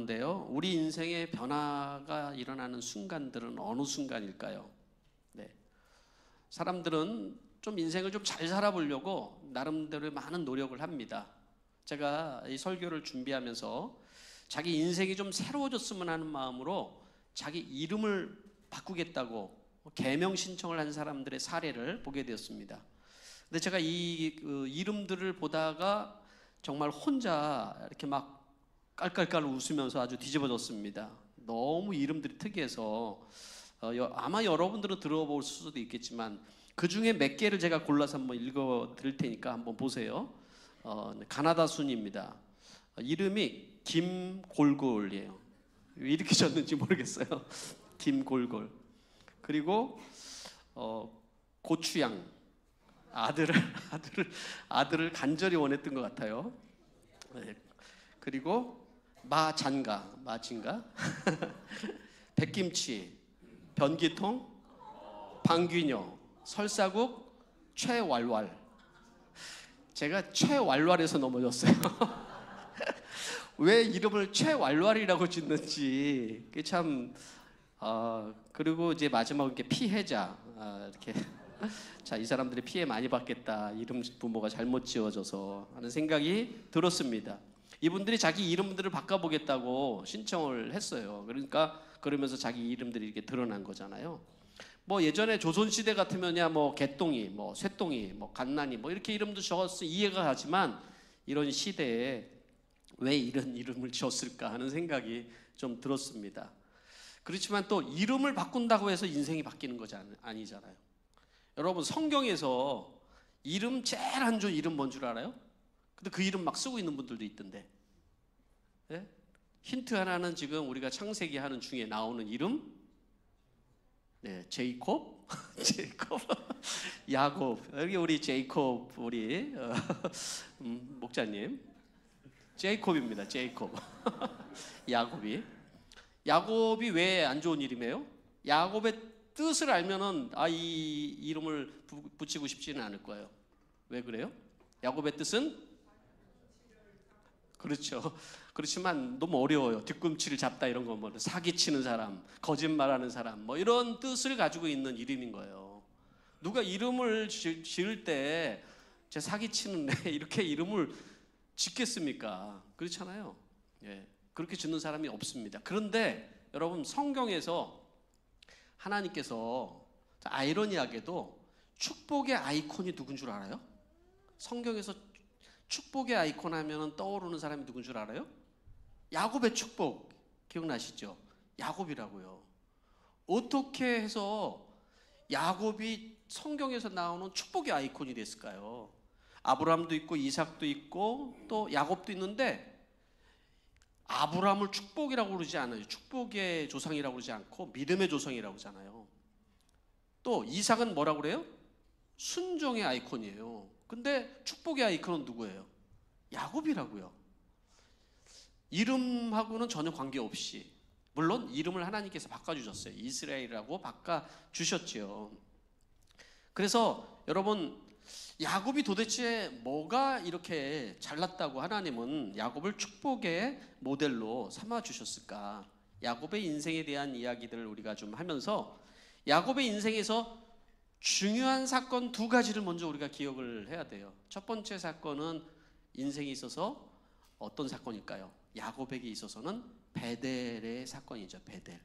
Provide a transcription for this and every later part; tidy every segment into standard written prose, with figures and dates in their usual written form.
가운데요, 우리 인생의 변화가 일어나는 순간들은 어느 순간일까요? 네. 사람들은 좀 인생을 좀 잘 살아보려고 나름대로의 많은 노력을 합니다. 제가 이 설교를 준비하면서 자기 인생이 좀 새로워졌으면 하는 마음으로 자기 이름을 바꾸겠다고 개명 신청을 한 사람들의 사례를 보게 되었습니다. 근데 제가 이 이름들을 보다가 정말 혼자 이렇게 막 깔깔깔 웃으면서 아주 뒤집어졌습니다. 너무 이름들이 특이해서 아마 여러분들은 들어볼 수도 있겠지만 그 중에 몇 개를 제가 골라서 한번 읽어 드릴 테니까 한번 보세요. 가나다 순입니다. 이름이 김골골이에요. 왜 이렇게 졌는지 모르겠어요. 김골골. 그리고 고추양. 아들을 간절히 원했던 것 같아요. 네. 그리고 마진가 백김치, 변기통, 방귀녀, 설사국, 최왈왈. 제가 최왈왈에서 넘어졌어요. 왜 이름을 최왈왈이라고 짓는지 참. 그리고 이제 마지막으로 이렇게 피해자. 이렇게 자, 이 사람들이 피해 많이 받겠다. 이름 부모가 잘못 지어져서 하는 생각이 들었습니다. 이분들이 자기 이름들을 바꿔보겠다고 신청을 했어요. 그러니까 그러면서 자기 이름들이 이렇게 드러난 거잖아요. 뭐 예전에 조선시대 같으면야 뭐 개똥이, 뭐 쇠똥이, 뭐 갓난이 뭐 이렇게 이름도 적었으면 이해가 가지만 이런 시대에 왜 이런 이름을 지었을까 하는 생각이 좀 들었습니다. 그렇지만 또 이름을 바꾼다고 해서 인생이 바뀌는 것이 아니잖아요. 여러분, 성경에서 이름 제일 안 좋은 이름 뭔 줄 알아요? 근데 그 이름 막 쓰고 있는 분들도 있던데. 네? 힌트 하나는 지금 우리가 창세기 하는 중에 나오는 이름, 네, 제이콥, 야곱. 여기 우리 제이콥, 우리 목자님, 제이콥입니다. 제이콥. 야곱이 왜 안 좋은 이름이에요? 야곱의 뜻을 알면은 이 이름을 붙이고 싶지는 않을 거예요. 왜 그래요? 야곱의 뜻은? 그렇죠. 그렇지만 너무 어려워요. 뒤꿈치를 잡다 이런 거, 뭐 사기치는 사람, 거짓말하는 사람, 뭐 이런 뜻을 가지고 있는 이름인 거예요. 누가 이름을 지을 때 제 사기치는 애 이렇게 이름을 짓겠습니까? 그렇잖아요. 예, 그렇게 짓는 사람이 없습니다. 그런데 여러분, 성경에서 하나님께서 아이러니하게도 축복의 아이콘이 누군 줄 알아요? 성경에서 축복의 아이콘 하면 떠오르는 사람이 누군 줄 알아요? 야곱의 축복 기억나시죠? 야곱이라고요. 어떻게 해서 야곱이 성경에서 나오는 축복의 아이콘이 됐을까요? 아브라함도 있고 이삭도 있고 또 야곱도 있는데 아브라함을 축복이라고 그러지 않아요. 축복의 조상이라고 그러지 않고 믿음의 조상이라고 하잖아요. 또 이삭은 뭐라고 그래요? 순종의 아이콘이에요. 근데 축복의 아이콘은 누구예요? 야곱이라고요. 이름하고는 전혀 관계없이, 물론 이름을 하나님께서 바꿔주셨어요. 이스라엘이라고 바꿔주셨죠. 그래서 여러분, 야곱이 도대체 뭐가 이렇게 잘났다고 하나님은 야곱을 축복의 모델로 삼아주셨을까? 야곱의 인생에 대한 이야기들을 우리가 좀 하면서 야곱의 인생에서 중요한 사건 두 가지를 먼저 우리가 기억을 해야 돼요. 첫 번째 사건은 인생에 있어서 어떤 사건일까요? 야곱에게 있어서는 베델의 사건이죠. 베델.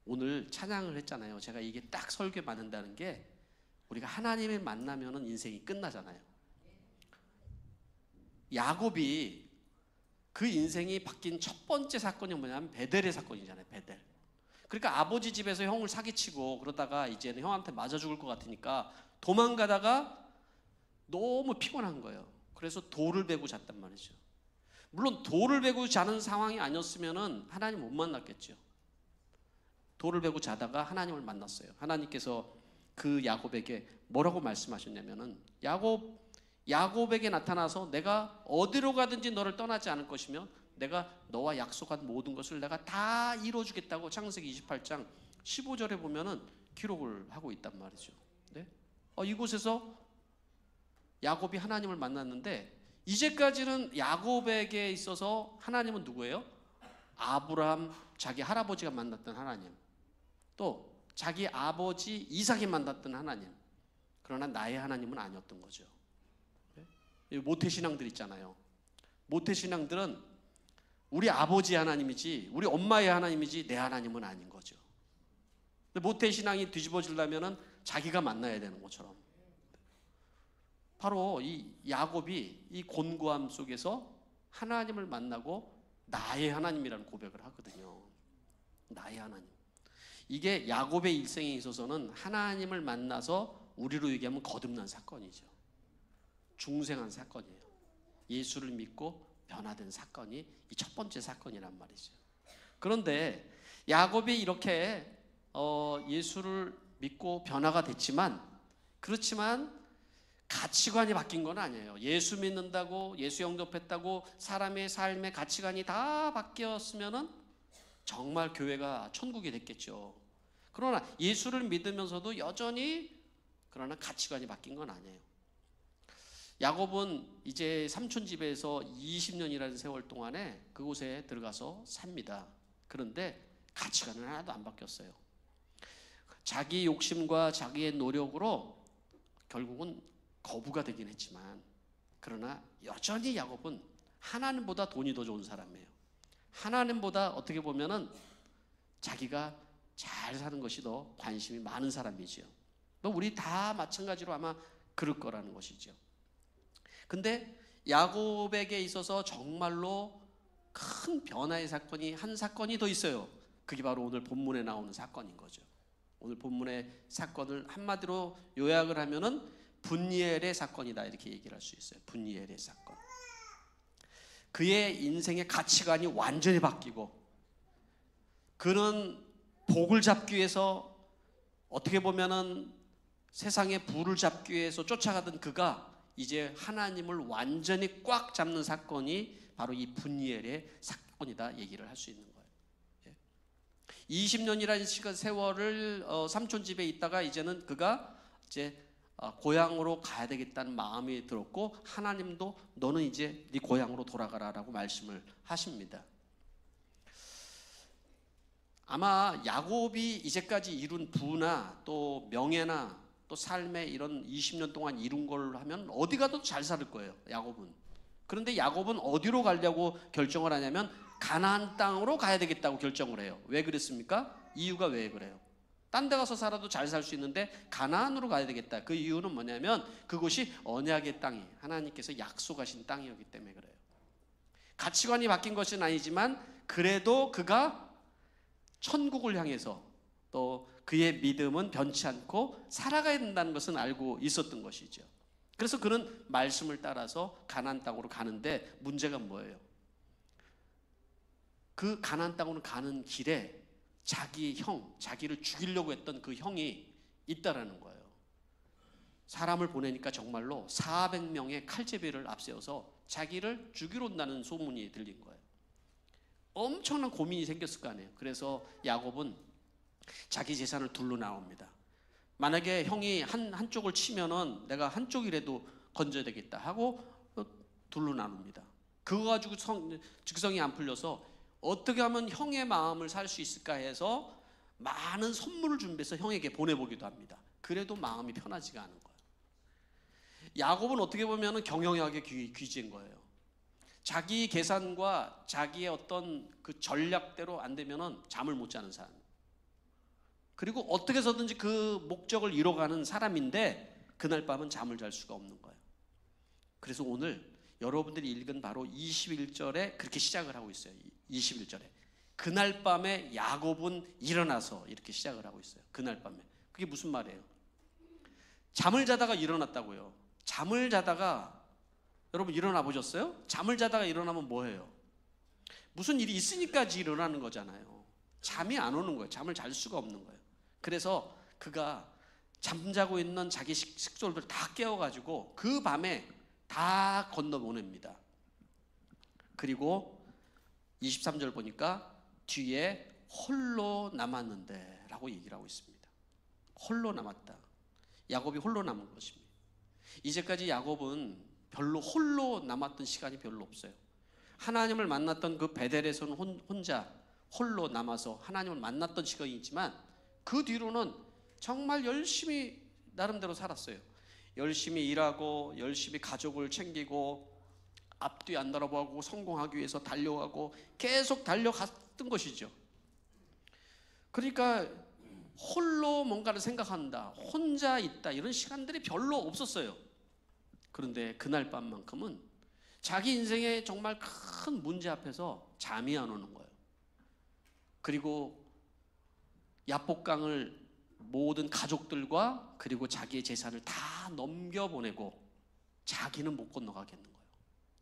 오늘 찬양을 했잖아요. 제가 이게 딱 설교에 맞는다는 게 우리가 하나님을 만나면은 인생이 끝나잖아요. 야곱이 그 인생이 바뀐 첫 번째 사건이 뭐냐면 베델의 사건이잖아요. 베델. 그러니까 아버지 집에서 형을 사기치고 그러다가 이제는 형한테 맞아 죽을 것 같으니까 도망가다가 너무 피곤한 거예요. 그래서 돌을 베고 잤단 말이죠. 물론 돌을 베고 자는 상황이 아니었으면은 하나님 못 만났겠죠. 돌을 베고 자다가 하나님을 만났어요. 하나님께서 그 야곱에게 뭐라고 말씀하셨냐면은 야곱에게 나타나서 내가 어디로 가든지 너를 떠나지 않을 것이며 내가 너와 약속한 모든 것을 내가 다 이루어주겠다고 창세기 28장 15절에 보면은 기록을 하고 있단 말이죠. 네? 이곳에서 야곱이 하나님을 만났는데 이제까지는 야곱에게 있어서 하나님은 누구예요? 아브라함 자기 할아버지가 만났던 하나님, 또 자기 아버지 이삭이 만났던 하나님, 그러나 나의 하나님은 아니었던 거죠. 모태신앙들 있잖아요. 모태신앙들은 우리 아버지 하나님이지 우리 엄마의 하나님이지 내 하나님은 아닌 거죠. 근데 모태신앙이 뒤집어지려면 자기가 만나야 되는 것처럼, 바로 이 야곱이 이 곤고함 속에서 하나님을 만나고 나의 하나님이라는 고백을 하거든요. 나의 하나님. 이게 야곱의 일생에 있어서는 하나님을 만나서 우리로 얘기하면 거듭난 사건이죠. 중생한 사건이에요. 예수를 믿고 변화된 사건이 이 첫 번째 사건이란 말이죠. 그런데 야곱이 이렇게 예수를 믿고 변화가 됐지만, 그렇지만 가치관이 바뀐 건 아니에요. 예수 믿는다고, 예수 영접했다고 사람의 삶의 가치관이 다 바뀌었으면은 정말 교회가 천국이 됐겠죠. 그러나 예수를 믿으면서도 여전히 그러나 가치관이 바뀐 건 아니에요. 야곱은 이제 삼촌 집에서 20년이라는 세월 동안에 그곳에 들어가서 삽니다. 그런데 가치관은 하나도 안 바뀌었어요. 자기 욕심과 자기의 노력으로 결국은 거부가 되긴 했지만, 그러나 여전히 야곱은 하나님보다 돈이 더 좋은 사람이에요. 하나님보다 어떻게 보면은 자기가 잘 사는 것이 더 관심이 많은 사람이죠. 우리 다 마찬가지로 아마 그럴 거라는 것이죠. 근데 야곱에게 있어서 정말로 큰 변화의 사건이 한 사건이 더 있어요. 그게 바로 오늘 본문에 나오는 사건인 거죠. 오늘 본문의 사건을 한마디로 요약을 하면은 분이엘의 사건이다, 이렇게 얘기를 할 수 있어요. 분이엘의 사건. 그의 인생의 가치관이 완전히 바뀌고, 그는 복을 잡기 위해서, 어떻게 보면은 세상의 부를 잡기 위해서 쫓아가던 그가 이제 하나님을 완전히 꽉 잡는 사건이 바로 이 분이엘의 사건이다 얘기를 할 수 있는 거예요. 20년이라는 시간 세월을 삼촌 집에 있다가 이제는 그가 이제 고향으로 가야 되겠다는 마음이 들었고, 하나님도 너는 이제 네 고향으로 돌아가라라고 말씀을 하십니다. 아마 야곱이 이제까지 이룬 부나 또 명예나 또 삶의 이런 20년 동안 이룬 걸 하면 어디 가도 잘 살 거예요, 야곱은. 그런데 야곱은 어디로 가려고 결정을 하냐면 가나안 땅으로 가야 되겠다고 결정을 해요. 왜 그랬습니까? 이유가 왜 그래요? 딴 데 가서 살아도 잘 살 수 있는데 가나안으로 가야 되겠다. 그 이유는 뭐냐면 그곳이 언약의 땅이, 하나님께서 약속하신 땅이었기 때문에 그래요. 가치관이 바뀐 것은 아니지만 그래도 그가 천국을 향해서 또 그의 믿음은 변치 않고 살아가야 된다는 것은 알고 있었던 것이죠. 그래서 그는 말씀을 따라서 가나안 땅으로 가는데, 문제가 뭐예요? 그 가나안 땅으로 가는 길에 자기 형, 자기를 죽이려고 했던 그 형이 있다라는 거예요. 사람을 보내니까 정말로 400명의 칼제비를 앞세워서 자기를 죽이러 온다는 소문이 들린 거예요. 엄청난 고민이 생겼을 거 아니에요. 그래서 야곱은 자기 재산을 둘로 나눕니다. 만약에 형이 한쪽을 치면은 내가 한쪽이라도 건져야 되겠다 하고 둘로 나눕니다. 그거 가지고 직성이 안 풀려서 어떻게 하면 형의 마음을 살 수 있을까 해서 많은 선물을 준비해서 형에게 보내보기도 합니다. 그래도 마음이 편하지가 않은 거예요. 야곱은 어떻게 보면 경영학의 귀재인 거예요. 자기 계산과 자기의 어떤 그 전략대로 안 되면은 잠을 못 자는 사람. 그리고 어떻게 해서든지 그 목적을 이뤄가는 사람인데 그날 밤은 잠을 잘 수가 없는 거예요. 그래서 오늘 여러분들이 읽은 바로 21절에 그렇게 시작을 하고 있어요. 21절에 그날 밤에 야곱은 일어나서 이렇게 시작을 하고 있어요. 그날 밤에. 그게 무슨 말이에요? 잠을 자다가 일어났다고요. 잠을 자다가, 여러분 일어나 보셨어요? 잠을 자다가 일어나면 뭐예요? 무슨 일이 있으니까 일어나는 거잖아요. 잠이 안 오는 거예요. 잠을 잘 수가 없는 거예요. 그래서 그가 잠자고 있는 자기 식솔들 다 깨워가지고 그 밤에 다 건너보냅니다. 그리고 23절 보니까 뒤에 홀로 남았는데 라고 얘기를 하고 있습니다. 홀로 남았다. 야곱이 홀로 남은 것입니다. 이제까지 야곱은 별로 홀로 남았던 시간이 별로 없어요. 하나님을 만났던 그 베델에서는 혼자 홀로 남아서 하나님을 만났던 시간이 있지만 그 뒤로는 정말 열심히 나름대로 살았어요. 열심히 일하고 열심히 가족을 챙기고 앞뒤 안 돌아보고 성공하기 위해서 달려가고 계속 달려갔던 것이죠. 그러니까 홀로 뭔가를 생각한다, 혼자 있다, 이런 시간들이 별로 없었어요. 그런데 그날 밤만큼은 자기 인생에 정말 큰 문제 앞에서 잠이 안 오는 거예요. 그리고 야복강을 모든 가족들과 그리고 자기의 재산을 다 넘겨보내고 자기는 못 건너가겠는 거예요.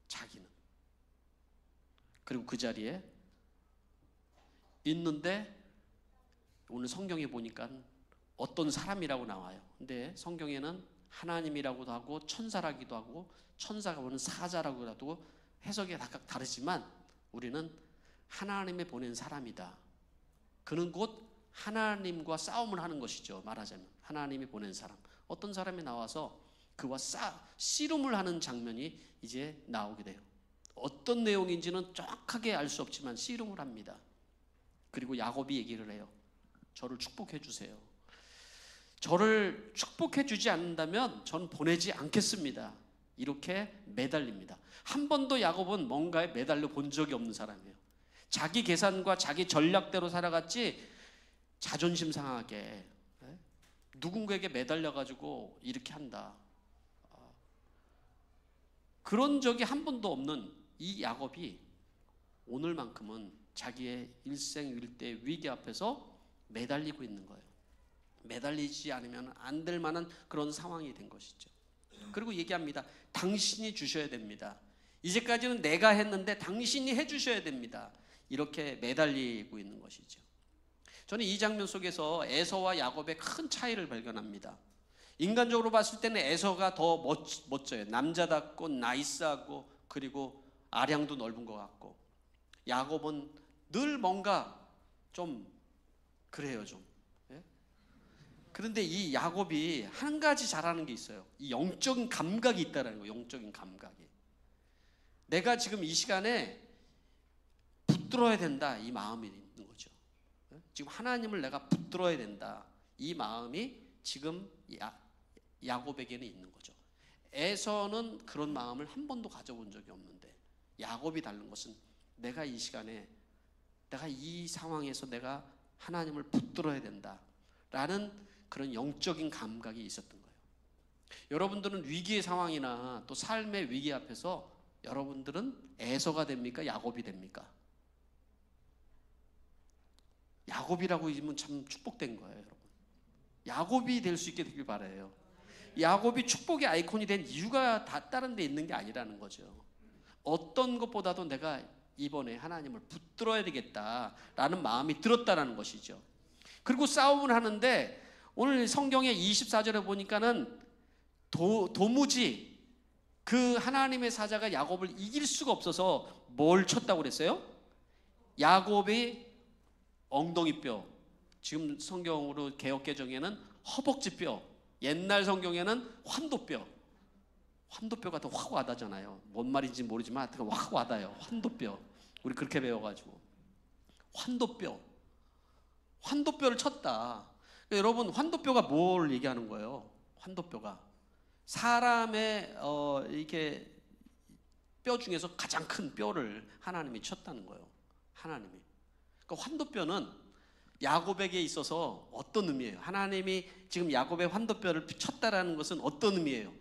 자기는. 그리고 그 자리에 있는데 오늘 성경에 보니까 어떤 사람이라고 나와요. 근데 성경에는 하나님이라고도 하고 천사라기도 하고 천사가 보는 사자라고도 하고 해석이 각각 다르지만 우리는 하나님이 보낸 사람이다. 그는 곧 하나님과 싸움을 하는 것이죠. 말하자면 하나님이 보낸 사람. 어떤 사람이 나와서 그와 씨름을 하는 장면이 이제 나오게 돼요. 어떤 내용인지는 정확하게 알 수 없지만 씨름을 합니다. 그리고 야곱이 얘기를 해요. 저를 축복해 주세요. 저를 축복해 주지 않는다면 전 보내지 않겠습니다. 이렇게 매달립니다. 한 번도 야곱은 뭔가에 매달려 본 적이 없는 사람이에요. 자기 계산과 자기 전략대로 살아갔지 자존심 상하게 누군가에게 매달려가지고 이렇게 한다, 그런 적이 한 번도 없는 이 야곱이 오늘만큼은 자기의 일생일대 위기 앞에서 매달리고 있는 거예요. 매달리지 않으면 안 될 만한 그런 상황이 된 것이죠. 그리고 얘기합니다. 당신이 주셔야 됩니다. 이제까지는 내가 했는데 당신이 해주셔야 됩니다. 이렇게 매달리고 있는 것이죠. 저는 이 장면 속에서 에서와 야곱의 큰 차이를 발견합니다. 인간적으로 봤을 때는 에서가 더 멋져요. 남자답고 나이스하고 그리고 아량도 넓은 것 같고, 야곱은 늘 뭔가 좀 그래요, 좀. 그런데 이 야곱이 한 가지 잘하는 게 있어요. 이 영적인 감각이 있다는 거예요. 영적인 감각이. 내가 지금 이 시간에 붙들어야 된다, 이 마음이 있는 거죠. 지금 하나님을 내가 붙들어야 된다, 이 마음이 지금 야곱에게는 있는 거죠. 에서는 그런 마음을 한 번도 가져본 적이 없는데 야곱이 다른 것은 내가 이 시간에, 내가 이 상황에서 내가 하나님을 붙들어야 된다라는 그런 영적인 감각이 있었던 거예요. 여러분들은 위기의 상황이나 또 삶의 위기 앞에서 여러분들은 에서가 됩니까? 야곱이 됩니까? 야곱이라고 이러면 참 축복된 거예요, 여러분. 야곱이 될 수 있게 되길 바라요. 야곱이 축복의 아이콘이 된 이유가 다 다른 데 있는 게 아니라는 거죠. 어떤 것보다도 내가 이번에 하나님을 붙들어야 되겠다라는 마음이 들었다는 것이죠. 그리고 싸움을 하는데 오늘 성경의 24절에 보니까는 도무지 그 하나님의 사자가 야곱을 이길 수가 없어서 뭘 쳤다고 그랬어요? 야곱의 엉덩이뼈, 지금 성경으로 개역개정에는 허벅지뼈, 옛날 성경에는 환도뼈. 환도뼈가 더 확 와닿잖아요. 뭔 말인지 모르지만 하여튼 확 와닿아요. 환도뼈. 우리 그렇게 배워가지고 환도뼈를 쳤다. 그러니까 여러분, 환도뼈가 뭘 얘기하는 거예요? 환도뼈가 사람의 이렇게 뼈 중에서 가장 큰 뼈를 하나님이 쳤다는 거예요. 하나님이. 그러니까 환도뼈는 야곱에게 있어서 어떤 의미예요? 하나님이 지금 야곱의 환도뼈를 쳤다라는 것은 어떤 의미예요?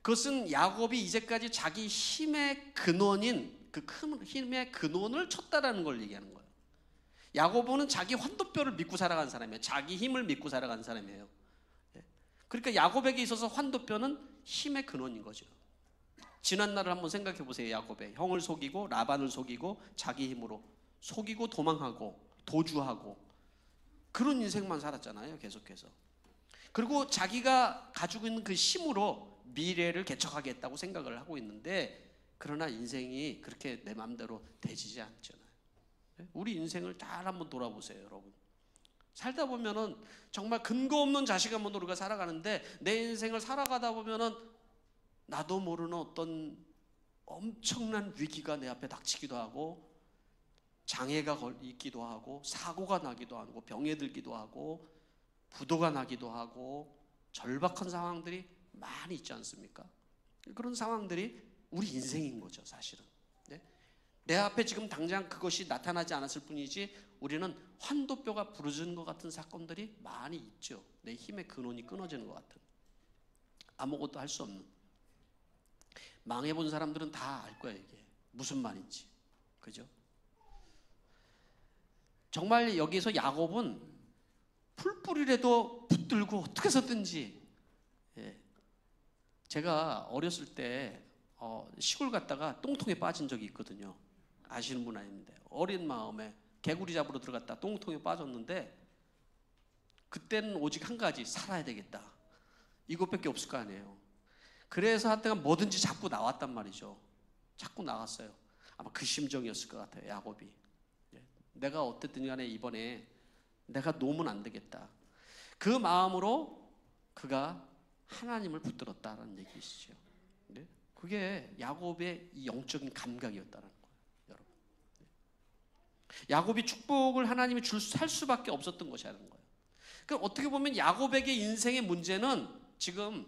그것은 야곱이 이제까지 자기 힘의 근원인 그 큰 힘의 근원을 쳤다라는 걸 얘기하는 거예요. 야곱은 자기 환도뼈를 믿고 살아간 사람이에요. 자기 힘을 믿고 살아간 사람이에요. 그러니까 야곱에게 있어서 환도뼈는 힘의 근원인 거죠. 지난 날을 한번 생각해 보세요. 야곱의 형을 속이고 라반을 속이고 자기 힘으로 속이고 도망하고 도주하고 그런 인생만 살았잖아요, 계속해서. 그리고 자기가 가지고 있는 그 힘으로 미래를 개척하겠다고 생각을 하고 있는데, 그러나 인생이 그렇게 내 마음대로 되지지 않잖아요. 우리 인생을 잘 한번 돌아보세요, 여러분. 살다 보면은 정말 근거 없는 자신감으로 우리가 살아가는데, 내 인생을 살아가다 보면은 나도 모르는 엄청난 위기가 내 앞에 닥치기도 하고 장애가 있기도 하고 사고가 나기도 하고 병에 들기도 하고 부도가 나기도 하고 절박한 상황들이 많이 있지 않습니까? 그런 상황들이 우리 인생인 거죠, 사실은. 네? 내 앞에 지금 당장 그것이 나타나지 않았을 뿐이지 우리는 환도뼈가 부러지는 것 같은 사건들이 많이 있죠. 내 힘의 근원이 끊어지는 것 같은, 아무것도 할 수 없는. 망해본 사람들은 다 알 거예요, 이게 무슨 말인지. 그죠? 정말 여기서 야곱은 풀뿌리라도 붙들고 어떻게 해서든지, 제가 어렸을 때 시골 갔다가 똥통에 빠진 적이 있거든요. 아시는 분 아닌데, 어린 마음에 개구리 잡으러 들어갔다 똥통에 빠졌는데, 그때는 오직 한 가지, 살아야 되겠다, 이것밖에 없을 거 아니에요. 그래서 하여튼 뭐든지 잡고 나왔단 말이죠. 자꾸 나갔어요. 아마 그 심정이었을 것 같아요, 야곱이. 내가 어쨌든 간에 이번에 내가 놓으면 안 되겠다, 그 마음으로 그가 하나님을 붙들었다는 얘기시죠. 네? 그게 야곱의 이 영적인 감각이었다는 거예요, 여러분. 야곱이 축복을 하나님이 살 수밖에 없었던 것이라는 거예요. 그러니까 어떻게 보면 야곱에게 인생의 문제는 지금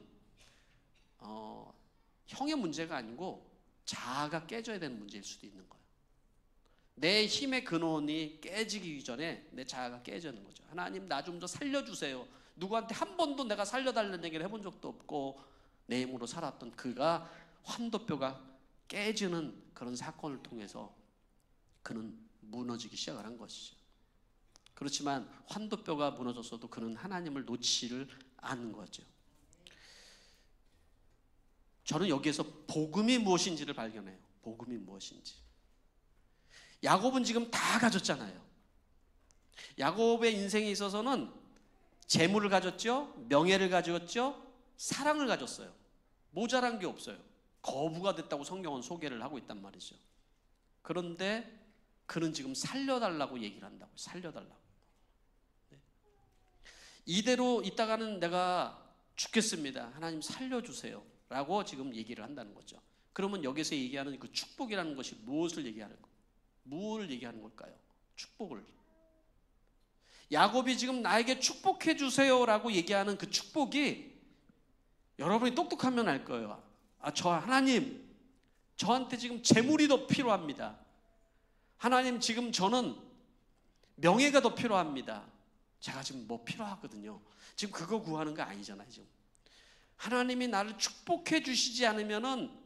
형의 문제가 아니고 자아가 깨져야 되는 문제일 수도 있는 거예요. 내 힘의 근원이 깨지기 전에 내 자아가 깨지는 거죠. 하나님, 나 좀 더 살려주세요. 누구한테 한 번도 내가 살려달라는 얘기를 해본 적도 없고 내 힘으로 살았던 그가 환도뼈가 깨지는 그런 사건을 통해서 그는 무너지기 시작을 한 것이죠. 그렇지만 환도뼈가 무너졌어도 그는 하나님을 놓지를 않는 거죠. 저는 여기에서 복음이 무엇인지를 발견해요. 복음이 무엇인지. 야곱은 지금 다 가졌잖아요. 야곱의 인생에 있어서는 재물을 가졌죠, 명예를 가졌죠, 사랑을 가졌어요. 모자란 게 없어요. 거부가 됐다고 성경은 소개를 하고 있단 말이죠. 그런데 그는 지금 살려달라고 얘기를 한다고요. 살려달라고. 네. 이대로 있다가는 내가 죽겠습니다, 하나님 살려주세요 라고 지금 얘기를 한다는 거죠. 그러면 여기서 얘기하는 그 축복이라는 것이 무엇을 얘기하는 거예요? 뭘 얘기하는 걸까요? 축복을. 야곱이 지금 나에게 축복해 주세요 라고 얘기하는 그 축복이, 여러분이 똑똑하면 알 거예요. 저 하나님, 저한테 지금 재물이 더 필요합니다. 하나님, 지금 저는 명예가 더 필요합니다. 제가 지금 뭐 필요하거든요. 지금 그거 구하는 거 아니잖아요. 지금 하나님이 나를 축복해 주시지 않으면은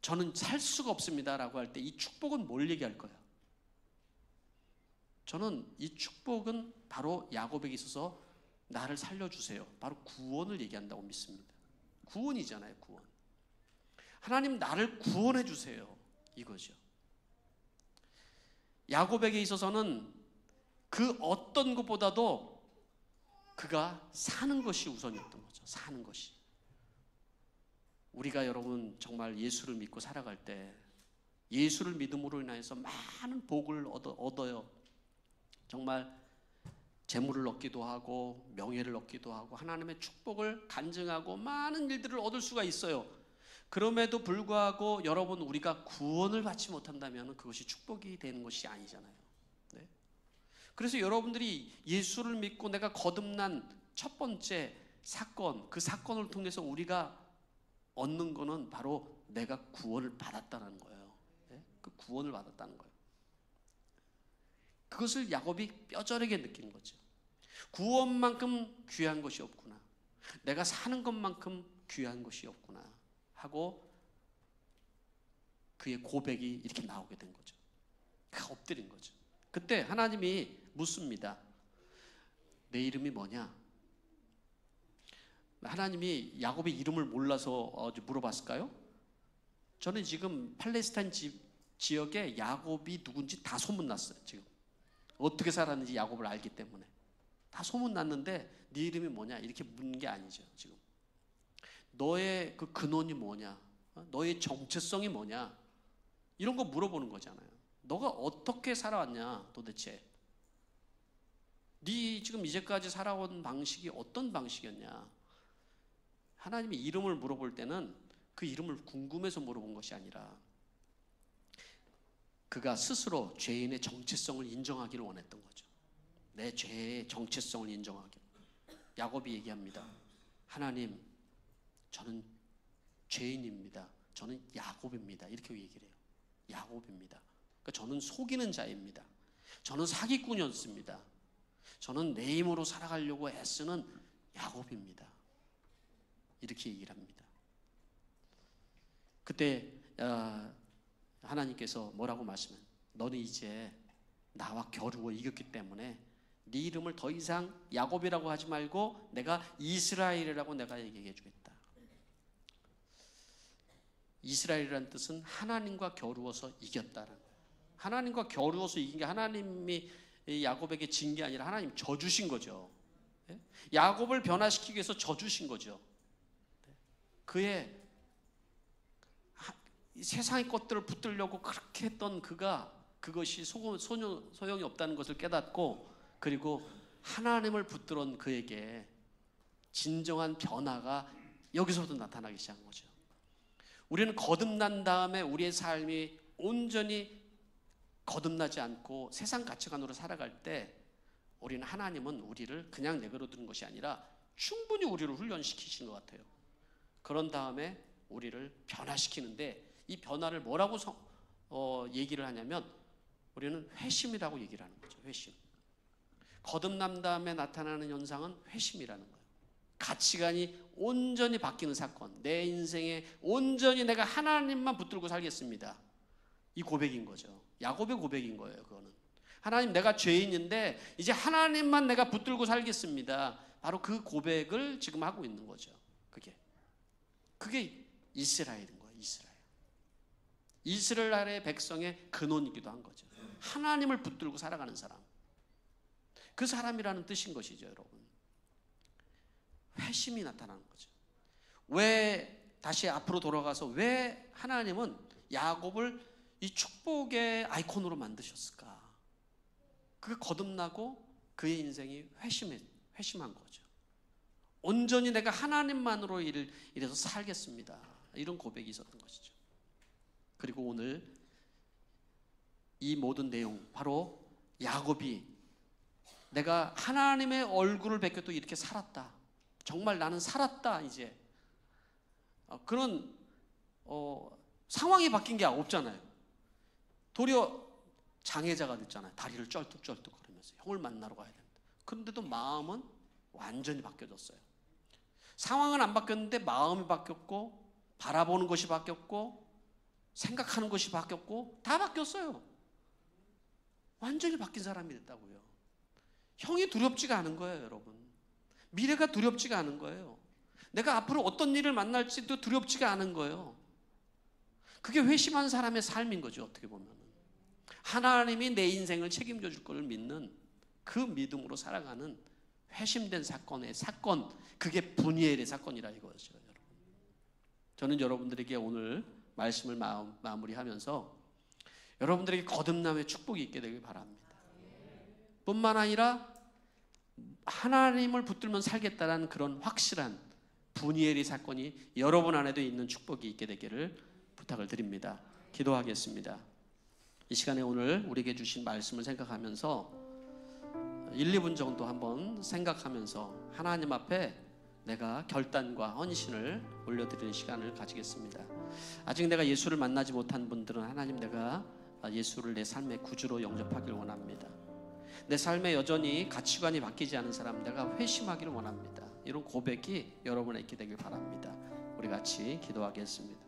저는 살 수가 없습니다 라고 할 때 이 축복은 뭘 얘기할 거예요? 저는 이 축복은 바로 야곱에게 있어서 나를 살려주세요, 바로 구원을 얘기한다고 믿습니다. 구원이잖아요, 구원. 하나님, 나를 구원해 주세요, 이거죠. 야곱에게 있어서는 그 어떤 것보다도 그가 사는 것이 우선이었던 거죠. 사는 것이. 우리가 여러분 정말 예수를 믿고 살아갈 때 예수를 믿음으로 인하여서 많은 복을 얻어요. 정말 재물을 얻기도 하고 명예를 얻기도 하고 하나님의 축복을 간증하고 많은 일들을 얻을 수가 있어요. 그럼에도 불구하고 여러분, 우리가 구원을 받지 못한다면 그것이 축복이 되는 것이 아니잖아요. 네? 그래서 여러분들이 예수를 믿고 내가 거듭난 첫 번째 사건, 그 사건을 통해서 우리가 얻는 거는 바로 내가 구원을 받았다는 거예요. 네? 그 구원을 받았다는 거예요. 그것을 야곱이 뼈저리게 느끼는 거죠. 구원만큼 귀한 것이 없구나, 내가 사는 것만큼 귀한 것이 없구나 하고 그의 고백이 이렇게 나오게 된 거죠. 그가 엎드린 거죠. 그때 하나님이 묻습니다. 내 이름이 뭐냐? 하나님이 야곱의 이름을 몰라서 물어봤을까요? 저는 지금 팔레스타인 지역에 야곱이 누군지 다 소문났어요. 지금 어떻게 살았는지 야곱을 알기 때문에 다 소문났는데 네 이름이 뭐냐 이렇게 묻는 게 아니죠. 지금 너의 그 근원이 뭐냐, 너의 정체성이 뭐냐, 이런 거 물어보는 거잖아요. 너가 어떻게 살아왔냐 도대체, 네 지금 이제까지 살아온 방식이 어떤 방식이었냐. 하나님이 이름을 물어볼 때는 그 이름을 궁금해서 물어본 것이 아니라 그가 스스로 죄인의 정체성을 인정하기를 원했던 거죠. 내 죄의 정체성을 인정하기를. 야곱이 얘기합니다. 하나님, 저는 죄인입니다. 저는 야곱입니다. 이렇게 얘기를 해요. 야곱입니다. 그러니까 저는 속이는 자입니다. 저는 사기꾼이었습니다. 저는 내 힘으로 살아가려고 애쓰는 야곱입니다. 이렇게 얘기를 합니다. 그때 하나님께서 뭐라고 말씀해요? 너는 이제 나와 겨루어 이겼기 때문에 네 이름을 더 이상 야곱이라고 하지 말고 내가 이스라엘이라고 내가 얘기해 주겠다. 이스라엘이라는 뜻은 하나님과 겨루어서 이겼다는 거예요. 하나님과 겨루어서 이긴 게 하나님이 야곱에게 진 게 아니라 하나님 져주신 거죠. 야곱을 변화시키기 위해서 져주신 거죠. 그의 세상의 것들을 붙들려고 그렇게 했던 그것이 소용이 없다는 것을 깨닫고, 그리고 하나님을 붙들은 그에게 진정한 변화가 여기서부터 나타나기 시작한 거죠. 우리는 거듭난 다음에 우리의 삶이 온전히 거듭나지 않고 세상 가치관으로 살아갈 때 우리는 하나님은 우리를 그냥 내버려 두는 것이 아니라 충분히 우리를 훈련시키시는 것 같아요. 그런 다음에 우리를 변화시키는데, 이 변화를 뭐라고 얘기를 하냐면 우리는 회심이라고 얘기를 하는 거죠. 회심. 거듭난 다음에 나타나는 현상은 회심이라는 거예요. 가치관이 온전히 바뀌는 사건. 내 인생에 온전히 내가 하나님만 붙들고 살겠습니다. 이 고백인 거죠. 야곱의 고백인 거예요. 그거는 하나님, 내가 죄인인데 이제 하나님만 내가 붙들고 살겠습니다. 바로 그 고백을 지금 하고 있는 거죠. 그게 이스라엘인 거예요. 이스라엘의 백성의 근원이기도 한 거죠. 하나님을 붙들고 살아가는 사람, 그 사람이라는 뜻인 것이죠. 여러분, 회심이 나타나는 거죠. 왜 다시 앞으로 돌아가서 왜 하나님은 야곱을 이 축복의 아이콘으로 만드셨을까? 그가 거듭나고 그의 인생이 회심한 거죠. 온전히 내가 하나님만으로 이래서 살겠습니다. 이런 고백이 있었던 것이죠. 그리고 오늘 이 모든 내용, 바로 야곱이 내가 하나님의 얼굴을 뵙고도 이렇게 살았다. 정말 나는 살았다. 이제 그런 상황이 바뀐 게 없잖아요. 도리어 장애자가 됐잖아요. 다리를 쩔뚝쩔뚝 거리면서 형을 만나러 가야 된다. 그런데도 마음은 완전히 바뀌어졌어요. 상황은 안 바뀌었는데 마음이 바뀌었고, 바라보는 것이 바뀌었고, 생각하는 것이 바뀌었고, 다 바뀌었어요. 완전히 바뀐 사람이 됐다고요. 형이 두렵지가 않은 거예요. 여러분, 미래가 두렵지가 않은 거예요. 내가 앞으로 어떤 일을 만날지도 두렵지가 않은 거예요. 그게 회심한 사람의 삶인 거죠. 어떻게 보면 하나님이 내 인생을 책임져 줄 걸 믿는 그 믿음으로 살아가는 회심된 사건, 그게 분이엘의 사건이라 이거죠. 여러분, 저는 여러분들에게 오늘 말씀을 마무리하면서 여러분들에게 거듭남의 축복이 있게 되길 바랍니다. 뿐만 아니라 하나님을 붙들면 살겠다라는 그런 확실한 분이엘의 사건이 여러분 안에도 있는 축복이 있게 되기를 부탁을 드립니다. 기도하겠습니다. 이 시간에 오늘 우리에게 주신 말씀을 생각하면서 1, 2분 정도 한번 생각하면서 하나님 앞에 내가 결단과 헌신을 올려드리는 시간을 가지겠습니다. 아직 내가 예수를 만나지 못한 분들은 하나님, 내가 예수를 내 삶의 구주로 영접하기를 원합니다. 내 삶에 여전히 가치관이 바뀌지 않은 사람, 내가 회심하기를 원합니다. 이런 고백이 여러분에게 있게 되길 바랍니다. 우리 같이 기도하겠습니다.